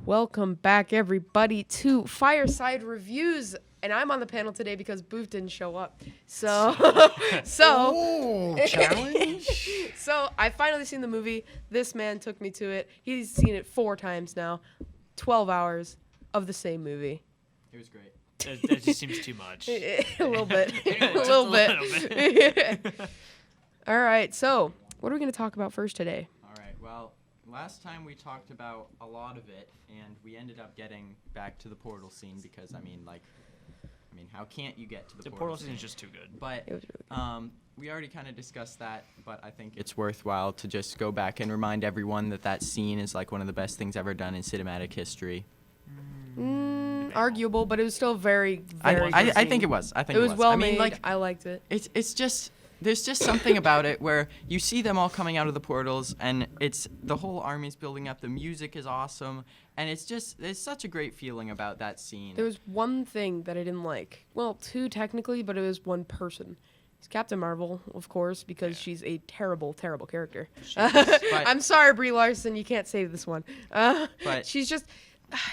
Welcome back, everybody, to Fireside Reviews. And I'm on the panel today because Booth didn't show up. Challenge? So I finally seen the movie. This man took me to it. He's seen it 4 times now. 12 hours of the same movie. It was great. That just seems too much. A little bit. Just a little bit. bit. All right. So what are we going to talk about first today? All right. Well, last time we talked about a lot of it, and we ended up getting back to the portal scene because, how can't you get to The portal scene is just too good. But It was really good. we already kind of discussed that, but I think it's worthwhile to just go back and remind everyone that that scene is like one of the best things ever done in cinematic history. Arguable, but it was still very, very good I scene. think it was. I think It was well made. Like, I liked it. it's just there's just something about it where you see them all coming out of the portals, and it's the whole army's building up. The music is awesome, and there's such a great feeling about that scene. There was one thing that I didn't like. Well, 2 technically, but it was one person. It's Captain Marvel, of course, because she's a terrible, terrible character. I'm sorry, Brie Larson, you can't save this one. But she's just...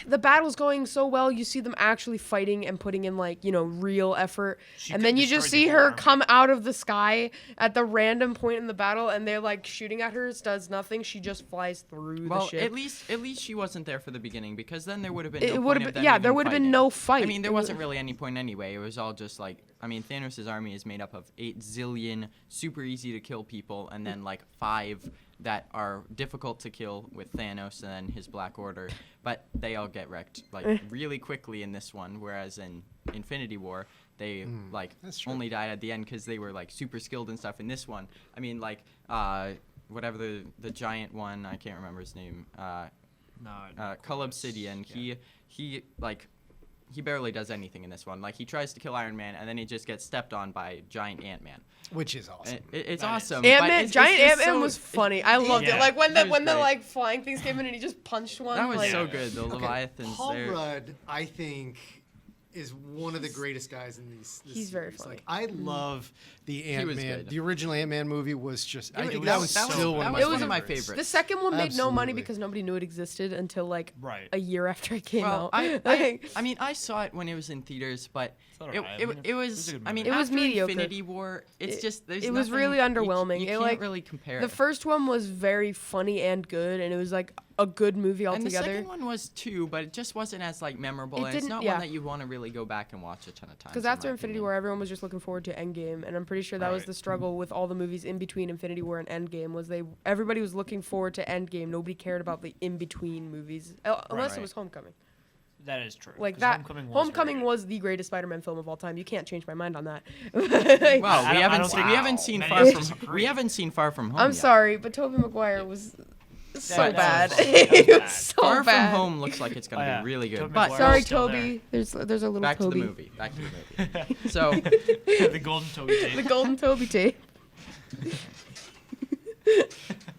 The battle's going so well, you see them actually fighting and putting in, real effort. And then you just see her come out of the sky at the random point in the battle, and they're, shooting at her. It does nothing. She just flies through the ship. At least she wasn't there for the beginning, because then there would have been It no would point have of been, them even there would have been fighting. no fight. I mean, there wasn't really any point anyway. It was all just Thanos' army is made up of 8 zillion super easy to kill people, and then 5 that are difficult to kill with Thanos and then his Black Order, but they all get wrecked really quickly in this one, whereas in Infinity War they only died at the end because they were super skilled and stuff. In this one, whatever the giant one, I can't remember his name, Cull Obsidian, yeah. He barely does anything in this one. He tries to kill Iron Man, and then he just gets stepped on by giant Ant-Man. Which is awesome. It's awesome. Ant-Man, giant just Ant-Man so- was funny. I loved Yeah. it. When It was the great. flying things came in and he just punched one. That was so Yeah. good. The Leviathans Paul there. Rudd, I think, is one of the greatest guys in this He's very series. funny. I love the was Ant-Man. good. The original Ant-Man movie was just. I think that that was- was still one of my It was one of my favorites. favorites. The second one made no money Absolutely. because nobody knew it existed until Right. a year after it came Well, out. I saw it when it was in theaters, but It's alright. it was. It's a good I mean, movie. It was after mediocre. Infinity War, it's just there's it was nothing- really underwhelming. You It, can't really compare. the first one was very funny and good, and it was a good movie and the altogether. second one was too, but it just wasn't as memorable. It And it's didn't- not yeah. one that you want to really go back and watch a ton of times. Because in after my Infinity opinion. War, everyone was just looking forward to Endgame, and I'm pretty sure that was Right. the struggle with all the movies in between Infinity War and Endgame. Everybody was looking forward to Endgame. Nobody cared about the in between movies, unless Right. it was Homecoming. That is true. Like 'cause that, Homecoming was Homecoming very was the greatest Spider-Man film of all time. You can't change my mind on that. Well, I we don't haven't think- seen Many Far of us from disagree. we haven't seen Far From Home. I'm yet. sorry, but Tobey Maguire was so That bad. was- that was He was bad. so Far bad. From Home looks like it's gonna Oh, yeah. be really good. Tobey But Maguire Sorry, was still Toby. There's a little back Toby. to the movie. Back to the movie. So there. The golden Toby tape. The golden Toby tape.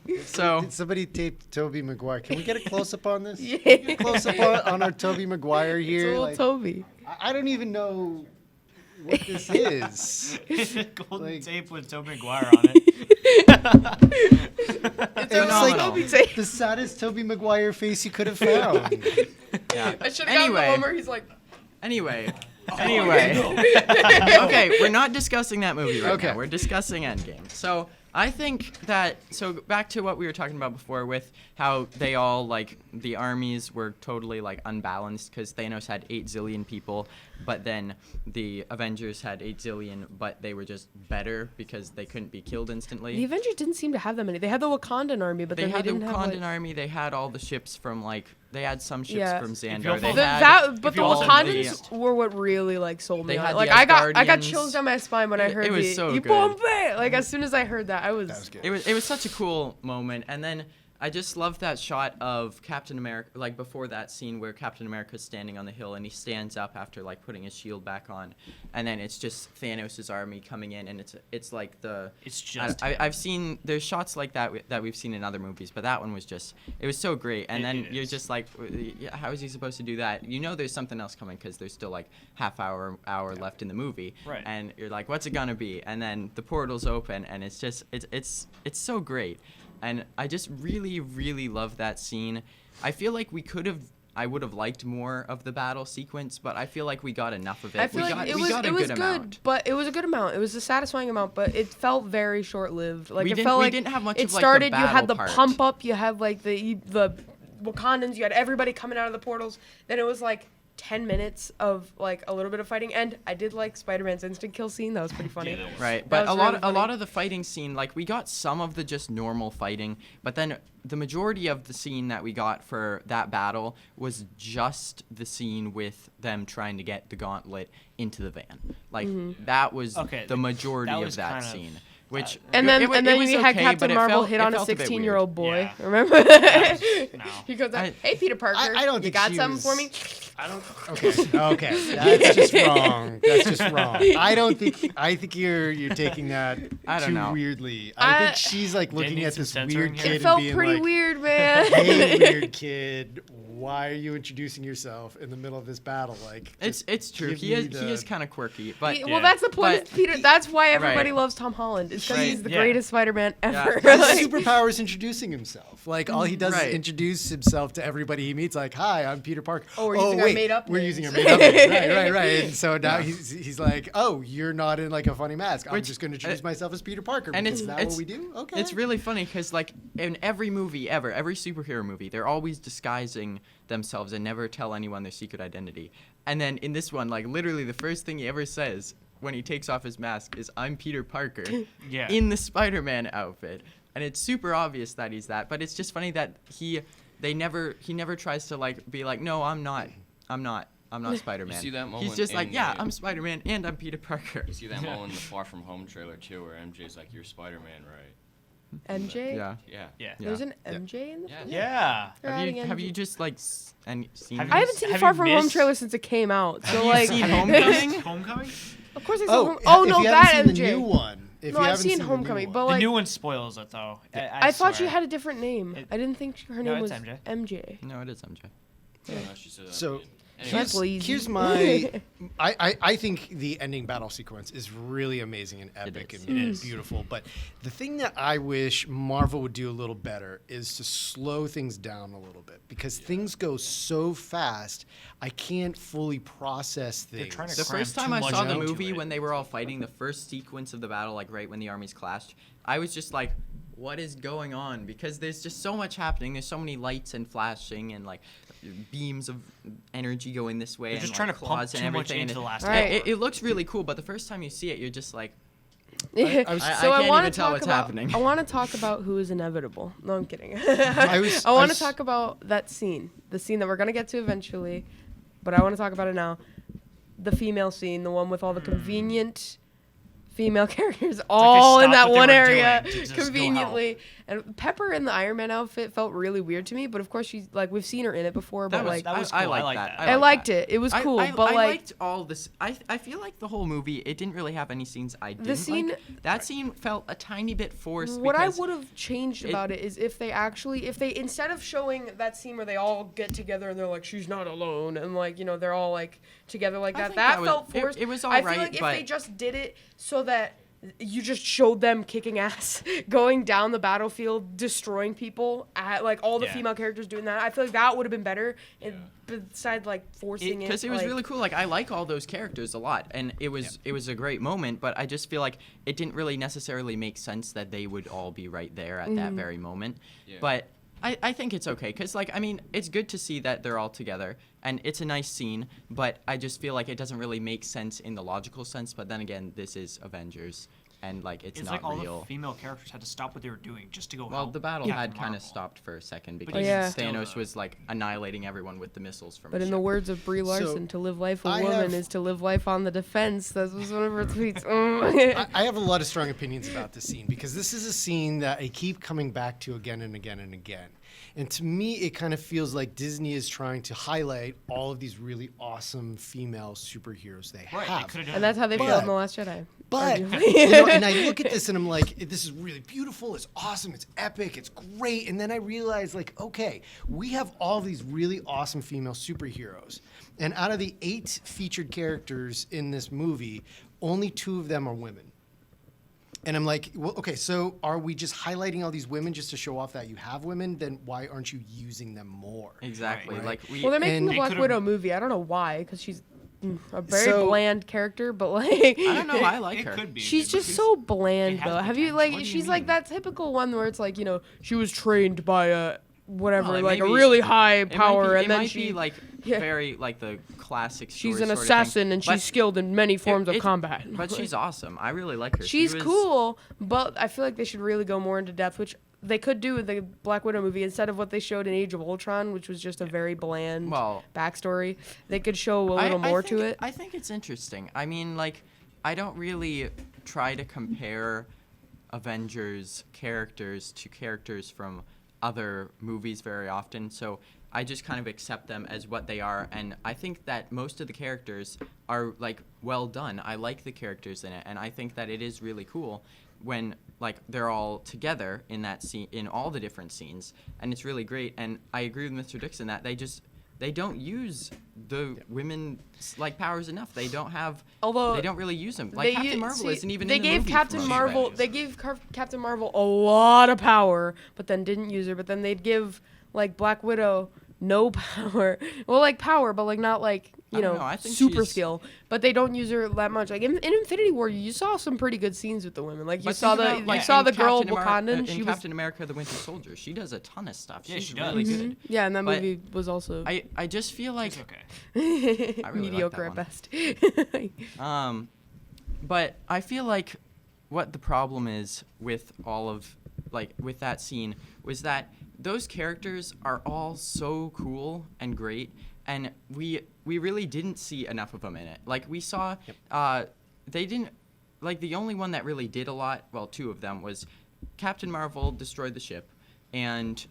Did somebody tape Toby Maguire? Can we get a close-up on this? Yeah. Can we get a close-up on our Toby Maguire It's a here? little Toby. I don't even know what this is. golden Like- tape with Toby Maguire on it. It's It a was little like Toby tape. the saddest Toby Maguire face you could have found. yeah. I should have gotten the Anyway. one where he's like, Anyway. Okay, we're not discussing that movie right Okay. now. We're discussing Endgame. So I think that back to what we were talking about before with how they all the armies were totally unbalanced because Thanos had 8 zillion people, but then the Avengers had 8 zillion, but they were just better because they couldn't be killed instantly. the Avengers didn't seem to have that many. They had the Wakandan army, but They then had they the didn't have Wakandan army. They had all the ships from they had some ships Yeah. from you'll Xandar. They fall- had but if the you also- Wakandans were what really sold me They on had it. the I got Asgardians. chills down my spine when I heard It was the so "You good. Bombay!" As soon as I heard that, I was. That was good. It was such a cool moment, and then I just love that shot of Captain America, before that scene where Captain America's standing on the hill and he stands up after putting his shield back on, and then it's just Thanos' army coming in, and it's It's just. I've seen there's shots like that we've seen in other movies, but that one was it was so great, and then It you're is. just how is he supposed to do that? You know, there's something else coming because there's still half hour left in the movie, Right. and you're like, what's it gonna be? And then the portals open, and it's just it's so great. And I just really, really love that scene. I feel like we could have I would have liked more of the battle sequence, but I feel like we got enough of it. I feel like it was good, but it was a good amount. It was a satisfying amount, but it felt very short-lived. Like it felt like we didn't have much it of, like, started. the You had the battle pump up. You had like the Wakandans. You had everybody coming out of the portals. Then it was like 10 minutes of like a little bit of fighting, and I did like Spider-Man's instant kill scene. That was pretty funny. Yeah, that was. Right, That but was a really lot of the fighting scene, like we got some of the just normal fighting, but then the majority of the scene that we got for that battle was just the scene with them trying to get the gauntlet into the van. Like that was the majority of that scene. Which and then was you had okay, Captain Marvel hit on a felt bit 16-year-old boy. Yeah. Remember? No. He goes, "Hey, Peter Parker, I don't you think got she something was- for me?" I don't. Okay. That's just wrong. That's just wrong. I think you're taking that I don't too know. weirdly. I think she's like looking need at some this censoring weird here. kid It and felt being pretty like, weird, man. "Hey, weird kid, why are you introducing yourself in the middle of this battle?" Like, it's true. give He me is the- kind of quirky, but Well, that's the point. But- Peter. That's why everybody Right. loves Tom Holland. It's because Right. he's the Yeah. greatest Spider-Man ever. Yeah. Like- His superpower is introducing himself. Like all he does Right. is introduce himself to everybody he meets. Like, "Hi, I'm Peter Parker." Oh, we're using our wait, made-up We're names. using our made-up names. Right. And so now he's like, "Oh, you're not in like a funny mask. I'm Which- just going to introduce myself as Peter Parker." and because it's- is that it's- what we do? Okay. It's really funny because, like, in every movie ever, every superhero movie, they're always disguising themselves and never tell anyone their secret identity. And then in this one, like, literally the first thing he ever says when he takes off his mask is, "I'm Peter Parker," Yeah. in the Spider-Man outfit. And it's super obvious that he's that, but it's just funny that he never tries to, like, be like, "No, I'm not Spider-Man." You see that He's moment just like, in "Yeah, the- I'm Spider-Man and I'm Peter Parker." You see that moment in the Far From Home trailer too, where MJ's like, "You're Spider-Man, right?" MJ. Yeah. Yeah. Yeah. There's an MJ in the. Yeah. film? Yeah. They're Have adding you MJ. just like seen? Have I haven't seen Have Far you From Home missed- trailer since it came out. So you like, seen Homecoming? Homecoming? of course I saw. Oh, Home- oh if no, you that haven't MJ. seen the new one. If No, you I've haven't seen the new Homecoming, one. but The like, new one spoils it though. I thought she swear. had a different name. It- I didn't think her No, name was it's MJ. MJ. No, it is MJ. No, she said that So again. That's Anyways, lazy. Here's my I think the ending battle sequence is really amazing and epic is. and beautiful. But the thing that I wish Marvel would do a little better is to slow things down a little bit because things go so fast. I can't fully process things. They're trying to The cram first time too I much saw the into movie it. when they were all fighting, the first sequence of the battle, like right when the armies clashed, I was just like, what is going on? Because there's just so much happening. There's so many lights and flashing and like beams of energy going this way They're and just like, trying to pump claws and too much everything. into the and last Right. it looks really cool, but the first time you see it, you're just like, I was- So I can't want even to tell talk what's about. happening. I want to talk about who is inevitable. No, I'm kidding. I was- I I want to was- talk about that scene, the scene that we're gonna get to eventually, but I want to talk about it now. The female scene, the one with all the convenient female characters all in stopped that what they one were area doing to just go conveniently. And Pepper in the Iron Man outfit felt really weird to me, but of course she's like we've seen her in it before, but like that was I cool. I like like that. that. I liked that. it. It was cool, but I like liked all this. I feel like the whole movie, it didn't really have any scenes I didn't scene- like. That scene felt a tiny bit forced. what I because would have changed about it is if they instead of showing that scene where they all get together and they're like she's not alone and like you know they're all like together like I that think that that was- felt forced. it was I alright, feel like if but- they just did it so that you just showed them kicking ass, going down the battlefield, destroying people, like all the Yeah. female characters doing that. I feel like that would have been better. And besides like forcing it, because it was like- really cool. Like I like all those characters a lot, and it was a great moment. But I just feel like it didn't really necessarily make sense that they would all be right there at that very moment. Yeah. But I think it's okay because like I mean it's good to see that they're all together and it's a nice scene. But I just feel like it doesn't really make sense in the logical sense. But then again, this is Avengers. And like it's It's not like all real. the female characters had to stop what they were doing just to go Well, help the battle Captain had kind Marvel. of stopped for a second But because yeah. Thanos Still, was like annihilating everyone with the missiles from. But his in the ship. words of Brie Larson, to live life a I woman have- is to live life on the defense. That was one of her tweets. Mm. I have a lot of strong opinions about this scene because this is a scene that I keep coming back to again and again and again. And to me, it kind of feels like Disney is trying to highlight all of these really awesome female superheroes they Right, have. they could have done And that's how they But- felt in The Last Jedi. But arguably. and I look at this and I'm like, this is really beautiful. It's awesome. It's epic. It's great. And then I realize, like, okay, we have all these really awesome female superheroes, and out of the 8 featured characters in this movie, only 2 of them are women. And I'm like, well, okay, so are we just highlighting all these women just to show off that you have women? Then why aren't you using them more? Exactly. Right. Like we. Well, they're making And- a They Black could've- Widow movie. I don't know why, because she's a very So- bland character, but like I don't know. I like It her. could be. she's good, just but so bland it has though. Have you potential. like What do you she's like mean? that typical one where it's like, she was trained by a whatever, Well, like a maybe- really high It power, might be, and it then might she be like yeah. very like the classic. she's story an sort of thing. assassin and But she's skilled in many forms of it- combat. But she's awesome. I really like her. She She's was- cool, but I feel like they should really go more into depth, which they could do with the Black Widow movie instead of what they showed in Age of Ultron, which was just a very bland Well, backstory. They could show a little more to it. I think it's interesting. I mean, like, I don't really try to compare Avengers characters to characters from other movies very often, so I just kind of accept them as what they are, and I think that most of the characters are like well done. I like the characters in it, and I think that it is really cool when like they're all together in that scene, in all the different scenes, and it's really great. And I agree with Mr. Dixon that they don't use the women's like powers enough. They don't have. Although they don't really use them. Like Captain Marvel isn't even they in the gave movie Captain for most Marvel of it. they gave Captain Marvel a lot of power, but then didn't use her. But then they'd give like Black Widow no power. Well, like power, but like not like I don't know, I think super she's- skill. But they don't use her that much. Like in Infinity War, you saw some pretty good scenes with the women. Like you But saw think the about, like, you saw in the girl Captain Ameri- Wakandan. in She was Captain America: The Winter Soldier. She does a ton of stuff. Yeah, She's she really does. good. yeah, and that But movie was also I just feel like It's okay. I really like mediocre that at one. best. But I feel like what the problem is with all of like with that scene was that those characters are all so cool and great, and we really didn't see enough of them in it. Like we saw, they didn't like the only one that really did a lot. Well, two of them was Captain Marvel destroyed the ship, and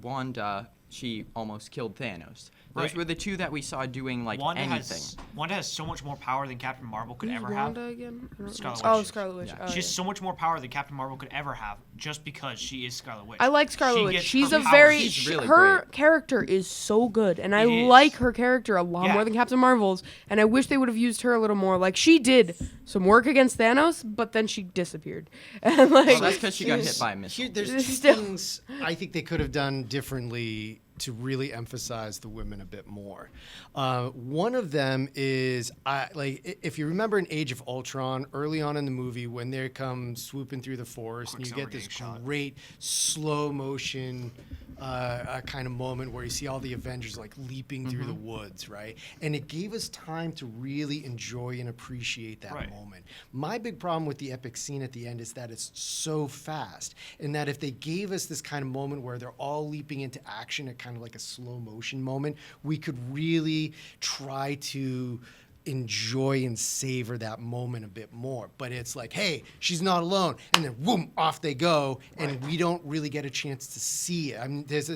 Wanda, she almost killed Thanos. Those Right. were the two that we saw doing like anything. Wanda has so much more power than Captain Marvel could Who's ever have. Wanda again? I don't know. Scarlet Oh, Witch. Scarlet Witch. Yeah. Oh, She has yeah. so much more power than Captain Marvel could ever have, just because she is Scarlet Witch. I like Scarlet She Witch. gets She's her a powers. very She's really her great. character is so good, and I It is. like her character a lot Yeah. more than Captain Marvel's. And I wish they would have used her a little more. Like she did some work against Thanos, but then she disappeared. And like Well, that's because she got hit by a missile. There's two Still. things I think they could have done differently to really emphasize the women a bit more. One of them is, if you remember in Age of Ultron, early on in the movie, when they come swooping through the forest, and you Quicksilver get this getting shot. great slow motion kind of moment where you see all the Avengers like leaping through the woods, right? And it gave us time to really enjoy and appreciate that Right. moment. My big problem with the epic scene at the end is that it's so fast, and that if they gave us this kind of moment where they're all leaping into action at kind of like a slow motion moment, we could really try to enjoy and savor that moment a bit more. But it's like, hey, she's not alone, and then boom, off they go, and we don't really get a chance to see it. I mean, there's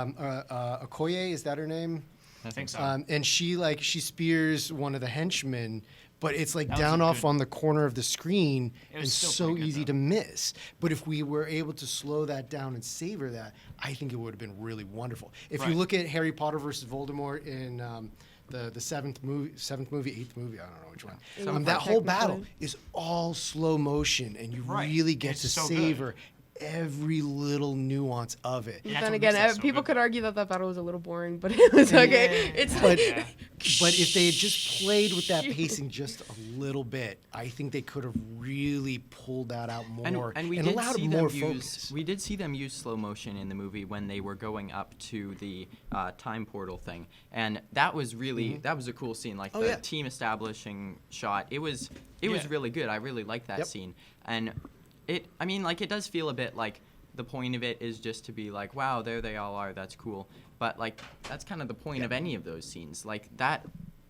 Okoye, is that her name? I think so. And she spears one of the henchmen, but it's like That was down a off good- on the corner of the screen It was and still so pretty good, easy though. to miss. But if we were able to slow that down and savor that, I think it would have been really wonderful. If you Right. look at Harry Potter versus Voldemort in the seventh movie, eighth movie, I don't know which one. That whole battle Technically. is all slow motion, and you Right. really get It's to so good. savor every little nuance of it. But That's then what again, makes that so people good. could argue that battle was a little boring, but it was okay. It's But, Yeah. but if they had just played with that pacing just a little bit, I think they could have really pulled that out more And we and did allowed see more them focus. use. We did see them use slow motion in the movie when they were going up to the time portal thing, and that was really that was a cool scene. Like Oh, the yeah. team establishing shot. It was Yeah. really good. I really liked that Yep. scene, and it. I mean, like it does feel a bit like the point of it is just to be like, wow, there they all are. That's cool. But like that's kind of the point of any of those scenes. Like that.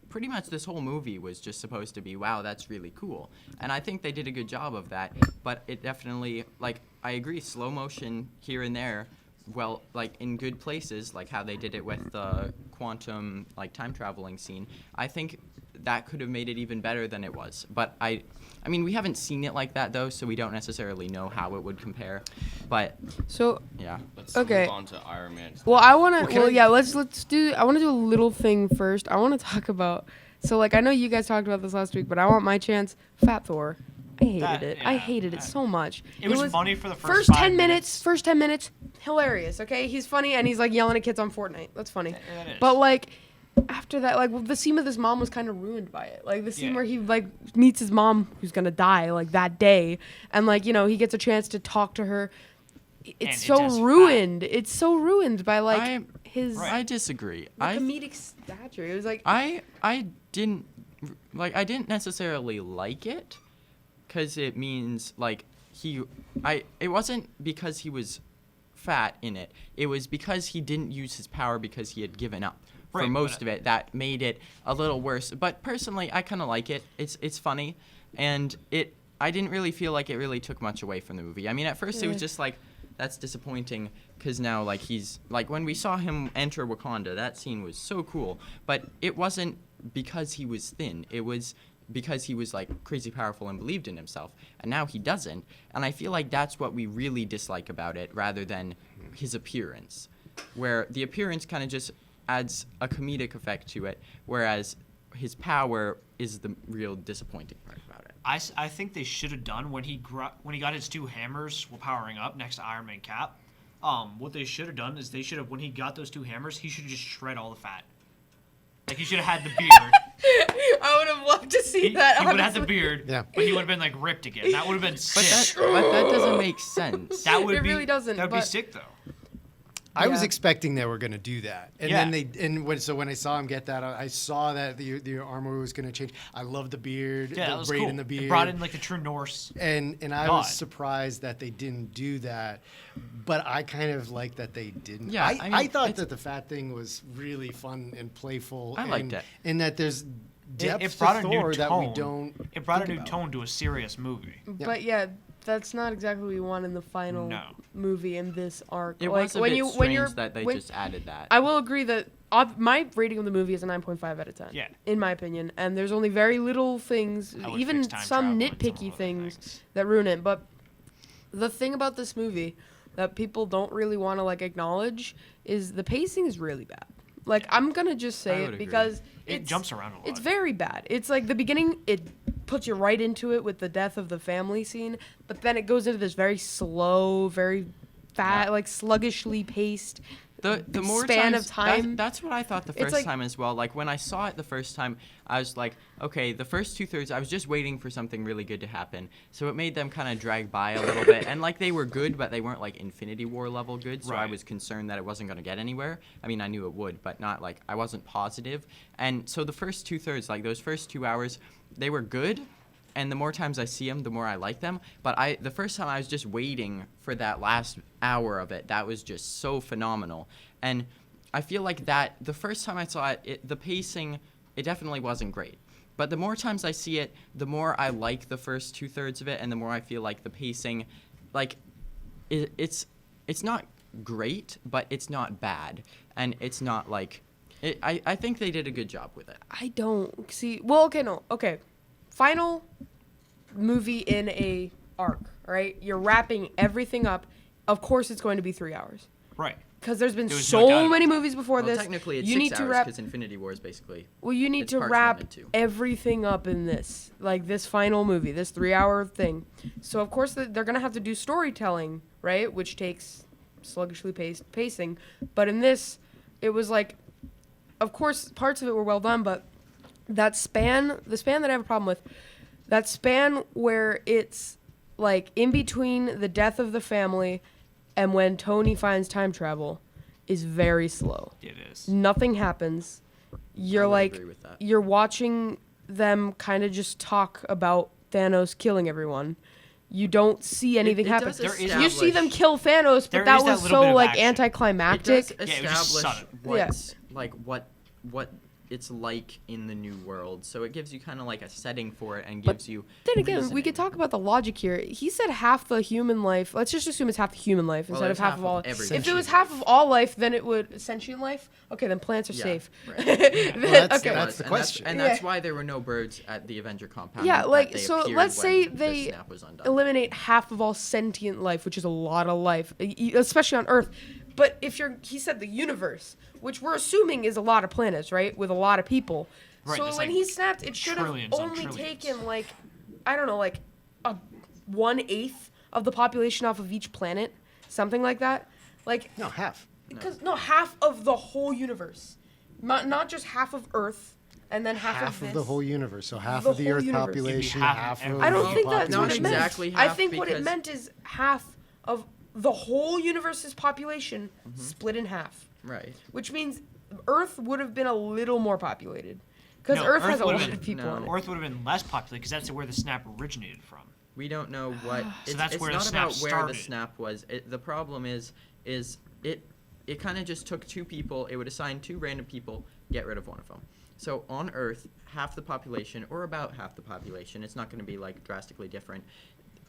Pretty much this whole movie was just supposed to be, wow, that's really cool. And I think they did a good job of that. But it definitely, like, I agree, slow motion here and there, well, like, in good places, like how they did it with the quantum, like, time traveling scene. I think that could have made it even better than it was. But I mean, we haven't seen it like that, though, so we don't necessarily know how it would compare. But, so. yeah. Let's Okay. move on to Iron Man. Well, I want to. can Well, I- yeah. Let's do. I want to do a little thing first. I want to talk about. So, like, I know you guys talked about this last week, but I want my chance. Fat Thor. I hated it. I hated it so much. It was funny for the first 10 5 minutes. First 10 minutes, hilarious. Okay, he's funny and he's like yelling at kids on Fortnite. That's funny. Yeah, that is. But like after that, like the scene with his mom was kind of ruined by it. Like the scene Yeah. where he like meets his mom who's gonna die like that day, and like he gets a chance to talk to her. It's And so it's ruined. It's so ruined by like his I disagree. comedic stature. It was like I didn't necessarily like it because it means like it wasn't because he was fat in it. It was because he didn't use his power because he had given up for Right, most of it. That made it a little worse. But personally, I kind of like it. It's funny, and I didn't really feel like it really took much away from the movie. I mean, at first it was just like, that's disappointing because now like he's like when we saw him enter Wakanda, that scene was so cool. But it wasn't because he was thin. It was because he was like crazy powerful and believed in himself, and now he doesn't. And I feel like that's what we really dislike about it rather than his appearance, where the appearance kind of just adds a comedic effect to it, whereas his power is the real disappointing part about it. I think they should have done when he got his 2 hammers while powering up next to Iron Man Cap. What they should have done is when he got those 2 hammers, he should have just shred all the fat. Like he should have had the beard. I would have loved to see that. He would have had the honestly. beard, Yeah. but he would have been like ripped again. That would have been But sick. that doesn't make sense. That would It be really doesn't, That would be but- sick though. I was Yeah. expecting they were going to do that, and Yeah. then when I saw him get that, I saw that the armor was going to change. I love the beard, Yeah, that the was braid cool. in the beard. It brought in like the true Norse. and I God. was surprised that they didn't do that, but I kind of like that they didn't. Yeah, I I mean, thought it's- that the fat thing was really fun and playful. I liked and, it. and that there's depth It brought to a new Thor that we tone. don't. It brought a think new about. tone to a serious movie. But yeah, that's not exactly what you want in the final No. movie in this arc. It like was a when bit you strange when you're that they when- just added that. I will agree that my rating of the movie is a 9.5 out of 10. Yeah. In my opinion, and there's only very little things, I would even fix time some travel and some nitpicky other things that ruin it. But the thing about this movie that people don't really want to like acknowledge is the pacing is really bad. Like I'm gonna just I say would it agree. because It jumps around a lot. It's very bad. It's like the beginning, it puts you right into it with the death of the family scene, but then it goes into this very slow, very fat, Yeah. like sluggishly paced The more span times, of time. That's what I thought the It's first like- time as well. Like when I saw it the first time, I was like, okay, the first 2/3, I was just waiting for something really good to happen. So it made them kind of drag by a little bit, and like they were good, but they weren't like Infinity War level good. So I Right. was concerned that it wasn't going to get anywhere. I mean, I knew it would, but not like I wasn't positive. And so the first 2/3, like those first 2 hours, they were good. And the more times I see them, the more I like them. But the first time I was just waiting for that last hour of it. That was just so phenomenal. And I feel like that the first time I saw it, the pacing, it definitely wasn't great. But the more times I see it, the more I like the first 2/3 of it, and the more I feel like the pacing, like, it's not great, but it's not bad, and it's not like, I think they did a good job with it. I don't see. Well, okay, no, okay. Final movie in a arc, right? You're wrapping everything up. Of course, it's going to be 3 hours Right. because there's been There was no doubt so about many that. movies before Well, this. technically it's you 6 need to hours wrap. because Infinity War is basically. Well, you need it's to parts 1 wrap and 2. everything up in this, like this final movie, this 3-hour thing. So of course they're gonna have to do storytelling, right? Which takes sluggishly paced pacing. But in this, it was like, of course, parts of it were well done, but that span, the span that I have a problem with, that span where it's like in between the death of the family and when Tony finds time travel, is very slow. It is. Nothing happens. You're I would like, agree with that. you're watching them kind of just talk about Thanos killing everyone. You don't see anything it happen. does You see them establish- kill Thanos, but There that is that was little bit so of like action. It anticlimactic. does Yeah, it was just establish sudden. what's like what it's like in the new world, so it gives you kind of like a setting for it and But gives you. Then again, we reasoning. could talk about the logic here. He said half the human life. Let's just assume it's half the human life Well, instead of it's half half of all. of every If it was sentient half of all life, then it would sentient life. Okay, then plants are Yeah, safe. right. Then- that's- okay. that's the question. And that's Yeah. why there were no birds at the Avenger compound. Yeah, that like, they so appeared let's say when the they snap was undone. eliminate half of all sentient life, which is a lot of life, especially on Earth. But if he said the universe, which we're assuming is a lot of planets, right, with a lot of people. Right, So there's when like he snapped, it should have trillions on only trillions. taken like, I don't know, like a 1/8 of the population off of each planet, something like that. Like No, half. because no, half of the whole universe, not just half of Earth, and then half of this. the whole universe. So half The of the whole Earth universe. population, Half of half of every- I don't the think that's Not what it population. meant. exactly I half, think what it because- meant is half of the whole universe's population split in half, Right. which means Earth would have been a little more populated, because No, Earth has a would've lot been- of people no. on it. Earth would have been less populated because that's where the snap originated from. We don't know what. It's, that's it's where the not snap about where started. the snap was. The problem is it kind of just took two people. It would assign two random people, get rid of one of them. So on Earth, half the population, or about half the population, it's not going to be like drastically different.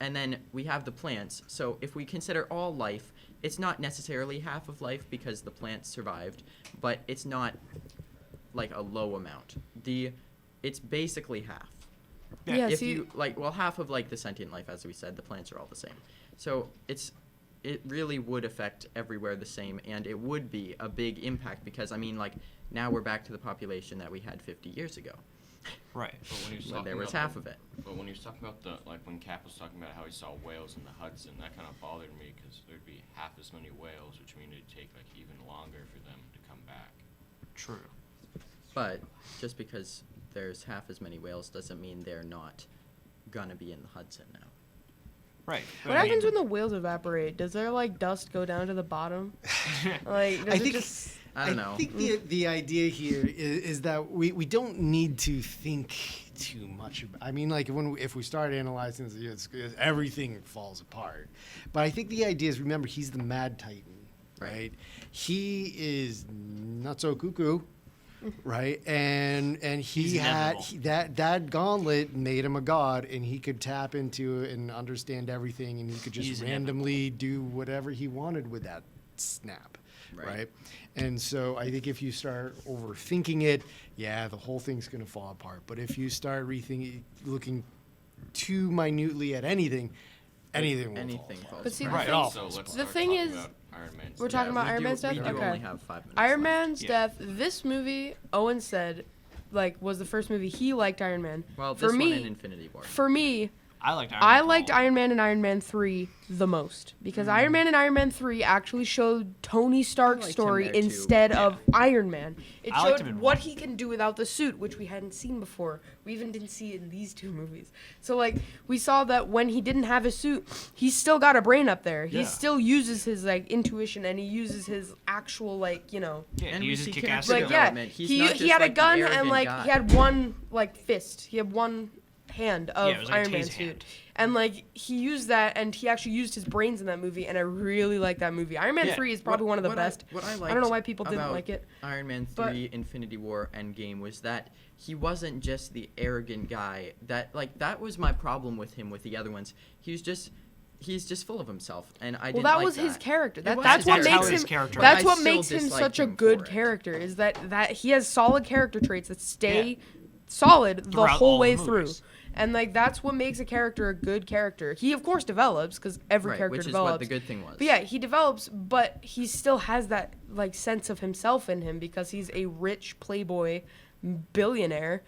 And then we have the plants. So if we consider all life, it's not necessarily half of life because the plants survived, but it's not like a low amount. It's basically half. Yeah, If see, you like, well, half of like the sentient life, as we said, the plants are all the same. So it really would affect everywhere the same, and it would be a big impact because I mean, like now we're back to the population that we had 50 years ago, Right. But when he was when talking there was about half the- of it. But when he was talking about when Cap was talking about how he saw whales in the Hudson, that kind of bothered me because there'd be half as many whales, which means it'd take like even longer for them to come back. True. But just because there's half as many whales doesn't mean they're not gonna be in the Hudson now. Right. what happens when the whales evaporate? Does their like dust go down to the bottom? Like, does I it think just? I don't know. think the idea here is that we don't need to think too much about. I mean, like if we start analyzing this, everything falls apart. But I think the idea is, remember, he's the Mad Titan, right? He is not so cuckoo. Right, and he He's had inevitable. that gauntlet made him a god, and he could tap into it and understand everything, and he could just He's randomly do whatever he wanted with that snap, Right. right? And so I think if you start overthinking it, yeah, the whole thing's gonna fall apart. But if you start looking too minutely at anything will fall Anything apart. falls But see, the apart. Right. thing- Oh. So let's The start thing talking is, about Iron Man's we're talking death. about Iron we Man's do, death? we do Okay. only have 5 minutes Iron left. Man's Yeah. death. This movie, Owen said, like, was the first movie he liked Iron Man. Well, for this me, one in Infinity War. for me, I liked Iron I Man liked 12. Iron Man and Iron Man 3 the most because Iron Man and Iron Man 3 actually showed Tony Stark's liked him story there, too. instead Yeah. of Iron Man. It I liked him showed in what one. he can do without the suit, which we hadn't seen before. We even didn't see it in these two movies. So like we saw that when he didn't have his suit, he's still got a brain up there. He Yeah. still uses his like intuition and he uses his actual like, you know, Yeah, And he we uses see kick-ass character like skills. yeah, development. He's he not he just, had like, a the gun arrogant and like guy. he had one like fist. He had one hand of Yeah, it was like Iron Man's his suit. hand. And like he used that and he actually used his brains in that movie and I really like that movie. Iron Man Yeah. 3 is probably one of the best. What I I don't know why people didn't about like it. Iron Man but- 3, Infinity War, Endgame was that he wasn't just the arrogant guy. That was my problem with him with the other ones. He's just full of himself, and I Well, didn't that like was his that. character. It was That's his what character. makes How his him. character That's I what still makes him disliked such a him good for it. character. Is that he has solid character traits that stay solid the Throughout whole all way the through. movies. And like that's what makes a character a good character. He of course develops because every Right, character which is develops. what the good thing was. But yeah, he develops, but he still has that like sense of himself in him because he's a rich playboy billionaire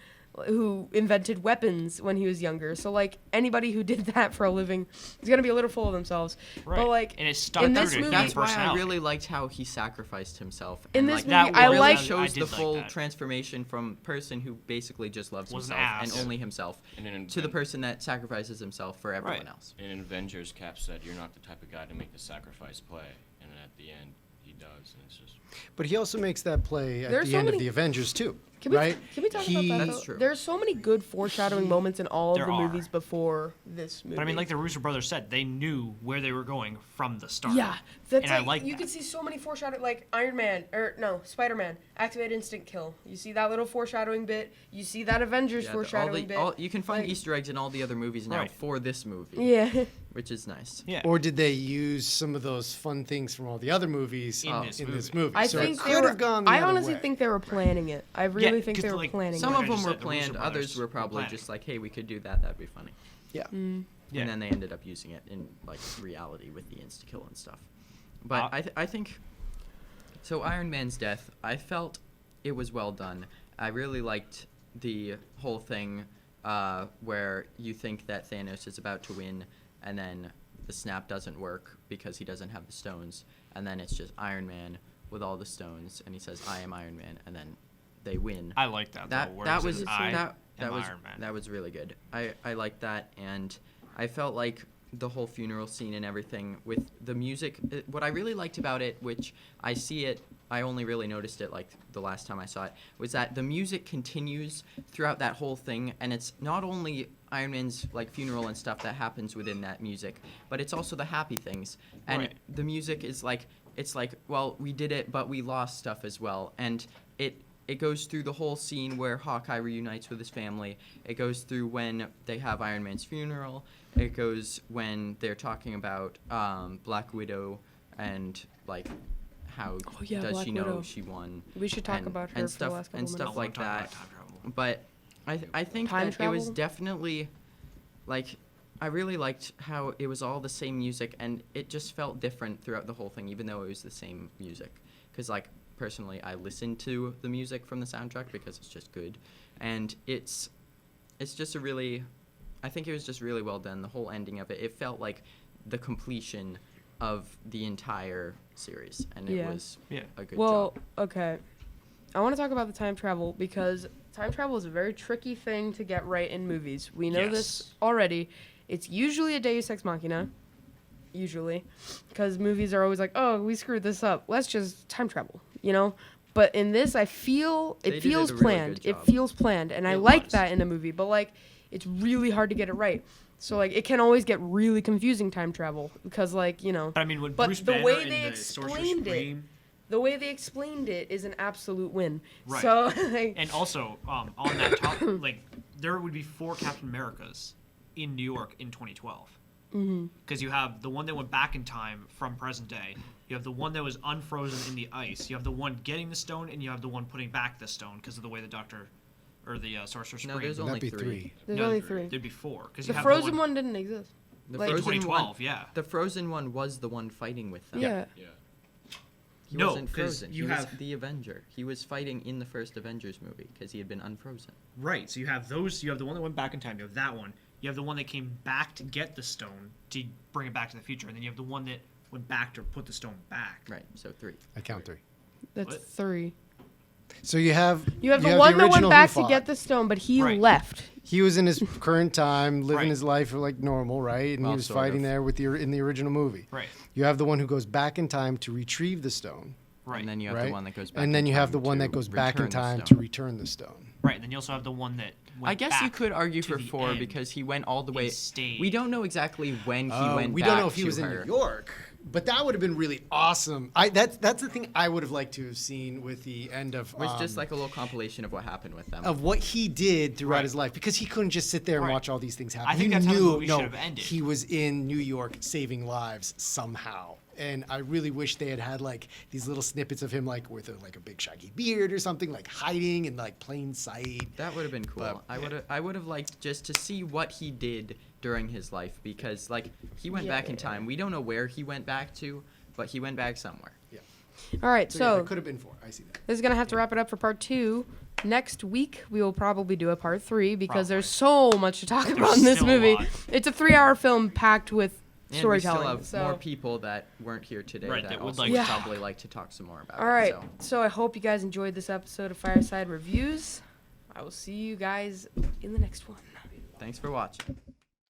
who invented weapons when he was younger. So like anybody who did that for a living is gonna be a little full of themselves. Right. But like And it stuck in through this to movie, That's why I personality. really liked how he sacrificed himself. In and, this like, movie, it I really like- shows I the did like full that. transformation from person who basically just loves Was an himself and ass. only himself And in to the Inven- person that sacrifices himself for everyone Right. else. In Avengers, Cap said, "You're not the type of guy to make the sacrifice play," and then at the end, he does, and it's just. But he also makes that play at There's the so end many- of the Avengers too, Can we, right? can we talk about that? That's Though? true. There's so many good foreshadowing moments in all of There the are. movies before this movie. But I mean, like the Russo brothers said, they knew where they were going from the start. yeah, that's and I like, like you that. could see so many foreshadowing, like Iron Man or no, Spider-Man, activate instant kill. You see that little foreshadowing bit. You see that Avengers Yeah, foreshadowing bit. you can find Like- Easter eggs in all the other movies now Right. for this movie, Yeah, which is nice. Yeah. Or did they use some of those fun things from all the other movies In this in this movie. movie? I so think it they could were. have gone the I other honestly way. think they were planning it. I really think 'cause, they were like, planning Some it. of I them just were said, the Russo planned, brothers others were probably planned just like, hey, we could do that, that'd be funny. Yeah. Yeah. And then they ended up using it in like reality with the insta kill and stuff. But I think so. Iron Man's death, I felt it was well done. I really liked the whole thing where you think that Thanos is about to win, and then the snap doesn't work because he doesn't have the stones, and then it's just Iron Man with all the stones, and he says, "I am Iron Man," and then they win. I like that. That though, where that it was says, I that am was Iron Man. that was really good. I liked that, and I felt like the whole funeral scene and everything with the music. What I really liked about it, which I only really noticed it like the last time I saw it, was that the music continues throughout that whole thing, and it's not only Iron Man's like funeral and stuff that happens within that music, but it's also the happy things. And Right. the music is like, it's like, well, we did it, but we lost stuff as well, and it goes through the whole scene where Hawkeye reunites with his family. It goes through when they have Iron Man's funeral. It goes when they're talking about Black Widow and like how does Black she know Widow. she won. We should talk about her and for stuff the last couple and minutes. stuff like Talk about that. time travel. But I think Time that it was travel? definitely like I really liked how it was all the same music, and it just felt different throughout the whole thing, even though it was the same music. Because like personally, I listen to the music from the soundtrack because it's just good, and it's just a really, I think it was just really well done. The whole ending of it, it felt like the completion of the entire series, and it Yeah. was Yeah. a good Well, job. okay. I want to talk about the time travel because time travel is a very tricky thing to get right in movies. We know this Yes. already. It's usually a deus ex machina. Usually. Because movies are always like, oh, we screwed this up. Let's just time travel, you know? But in this, I feel They it did feels a really planned. good It job. feels planned. And I It like was. that in a movie. But, like, it's really hard to get it right. So, like, it can always get really confusing time travel. Because, like, you know. But I mean, when But Bruce the Banner way in they the Sorcerer's explained it- Supreme, The way they explained it is an absolute win. Right. So, like, and also on that top, like there would be 4 Captain Americas in New York in 2012. Because you have the one that went back in time from present day. You have the one that was unfrozen in the ice. You have the one getting the stone, and you have the one putting back the stone because of the way the Doctor or the Sorcerer's No, Supreme. there's That'd only be 3. there's No, only 3. There'd be 4 because The you have frozen the one didn't exist. The Like- in frozen 2012. one, Yeah. the frozen one was the one fighting with them. Yeah. Yeah. He No, wasn't 'cause frozen. you he was have- the Avenger. He was fighting in the first Avengers movie because he had been unfrozen. Right. So you have those. You have the one that went back in time. You have that one. You have the one that came back to get the stone to bring it back to the future, and then you have the one that went back to put the stone back. Right. So 3. I count 3. That's What? 3. So you have You have the one that went original back who to get fought. the stone, but he Right. left. He was in his current time, living Right. his life like normal, right? And Well, he was sort fighting of. there with in the original movie. Right. You have the one who goes back in time to retrieve the stone, Right. And then you have right? the one that goes back. and then in you have time the one to that goes back in return the time to stone. return the stone. Right. And then you also have the one that went I guess you back could argue to for the 4 end. because he went all the He way. stayed. We don't know exactly when he went. We back don't know if he to was in her. New York, but that would have been really awesome. That's the thing I would have liked to have seen with the end of. It was just like a little compilation of what happened with them. Of what he did throughout Right. his life, because he couldn't just sit there and Right. watch all these things happen. I think he that's how the knew movie should have ended. he was in New York saving lives somehow, and I really wish they had like these little snippets of him like with a big shaggy beard or something, like hiding in like plain sight. That would have been cool. But- I would have liked just to see what he did during his life because like he went back in Yeah. time. We don't know where he went back to, but he went back somewhere. All right, So, so it could have been 4. I see that. this is going to have to wrap it up for part 2. Next week, we will probably do a part 3 because Probably. there's so much to talk There's about in this still a movie. lot. It's a 3-hour film packed with And storytelling. we still have so. more people that weren't here today Right, that that would also like would to- probably like to talk some more about All it. right, So. so I hope you guys enjoyed this episode of Fireside Reviews. I will see you guys in the next one. Thanks for watching.